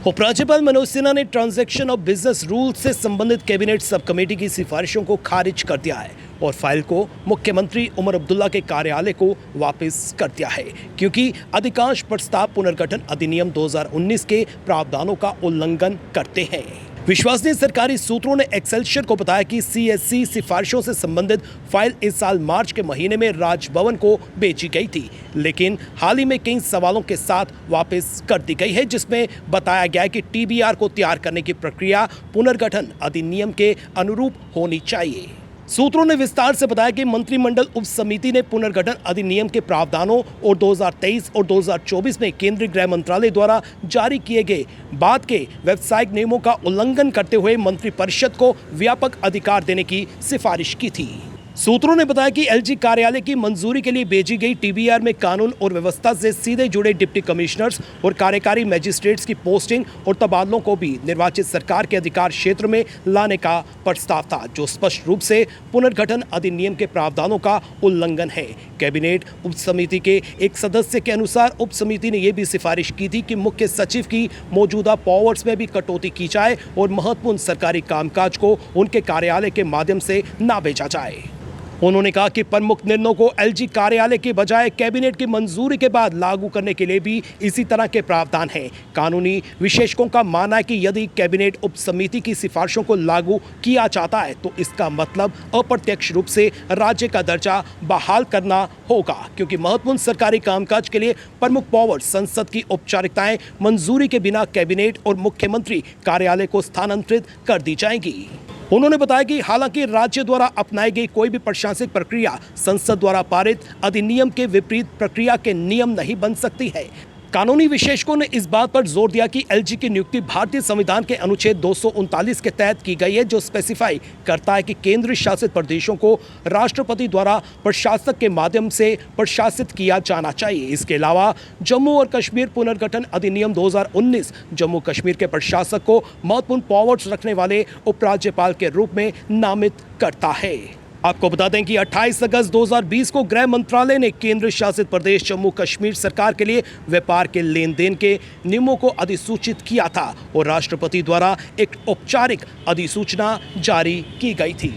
उपराज्यपाल मनोज सिन्हा ने transaction of business rule से संबंधित कैबिनेट सब कमेटी की सिफारिशों को खारिज कर दिया है और फाइल को मुख्यमंत्री उमर अब्दुल्ला के कार्यालय को वापस कर दिया है, क्योंकि अधिकांश प्रस्ताव पुनर्गठन अधिनियम 2019 के प्रावधानों का उल्लंघन करते हैं। विश्वसनीय सरकारी सूत्रों ने एक्सेलशियर को बताया कि सीएससी सिफारिशों से संबंधित फाइल इस साल मार्च के महीने में राजभवन को भेजी गई थी, लेकिन हाल ही में कई सवालों के साथ वापस कर दी गई है, जिसमें बताया गया है कि टीबीआर को तैयार करने की प्रक्रिया पुनर्गठन अधिनियम के अनुरूप होनी चाहिए। सूत्रों ने विस्तार से बताया कि मंत्रिमंडल उप समिति ने पुनर्गठन अधिनियम के प्रावधानों और 2023 और 2024 में केंद्रीय गृह मंत्रालय द्वारा जारी किए गए बाद के व्यावसायिक नियमों का उल्लंघन करते हुए मंत्रिपरिषद को व्यापक अधिकार देने की सिफारिश की थी। सूत्रों ने बताया कि एलजी कार्यालय की मंजूरी के लिए भेजी गई टीबीआर में कानून और व्यवस्था से सीधे जुड़े डिप्टी कमिश्नर्स और कार्यकारी मैजिस्ट्रेट्स की पोस्टिंग और तबादलों को भी निर्वाचित सरकार के अधिकार क्षेत्र में लाने का प्रस्ताव था, जो स्पष्ट रूप से पुनर्गठन अधिनियम के प्रावधानों का उल्लंघन है। कैबिनेट उप समिति के एक सदस्य के अनुसार उप समिति ने यह भी सिफारिश की थी कि मुख्य सचिव की मौजूदा पावर्स में भी कटौती की जाए और महत्वपूर्ण सरकारी कामकाज को उनके कार्यालय के माध्यम से न भेजा जाए। उन्होंने कहा कि प्रमुख निर्णयों को एलजी कार्यालय के बजाय कैबिनेट की मंजूरी के बाद लागू करने के लिए भी इसी तरह के प्रावधान हैं। कानूनी विशेषज्ञों का मानना है कि यदि कैबिनेट उप समिति की सिफारिशों को लागू किया जाता है तो इसका मतलब अप्रत्यक्ष रूप से राज्य का दर्जा बहाल करना होगा, क्योंकि महत्वपूर्ण सरकारी कामकाज के लिए प्रमुख पावर संसद की औपचारिकताएं मंजूरी के बिना कैबिनेट और मुख्यमंत्री कार्यालय को स्थानांतरित कर दी जाएंगी। उन्होंने बताया कि हालांकि राज्य द्वारा अपनाई गई कोई भी प्रशासनिक प्रक्रिया संसद द्वारा पारित अधिनियम के विपरीत प्रक्रिया के नियम नहीं बन सकती है। कानूनी विशेषज्ञों ने इस बात पर जोर दिया कि एलजी की नियुक्ति भारतीय संविधान के अनुच्छेद 239 के तहत की गई है, जो स्पेसिफाई करता है कि केंद्र शासित प्रदेशों को राष्ट्रपति द्वारा प्रशासक के माध्यम से प्रशासित किया जाना चाहिए। इसके अलावा जम्मू और कश्मीर पुनर्गठन अधिनियम 2019 जम्मू कश्मीर के प्रशासक को महत्वपूर्ण पावर्स रखने वाले उपराज्यपाल के रूप में नामित करता है। आपको बता दें कि 28 अगस्त 2020 को गृह मंत्रालय ने केंद्र शासित प्रदेश जम्मू कश्मीर सरकार के लिए व्यापार के लेन देन के नियमों को अधिसूचित किया था और राष्ट्रपति द्वारा एक औपचारिक अधिसूचना जारी की गई थी।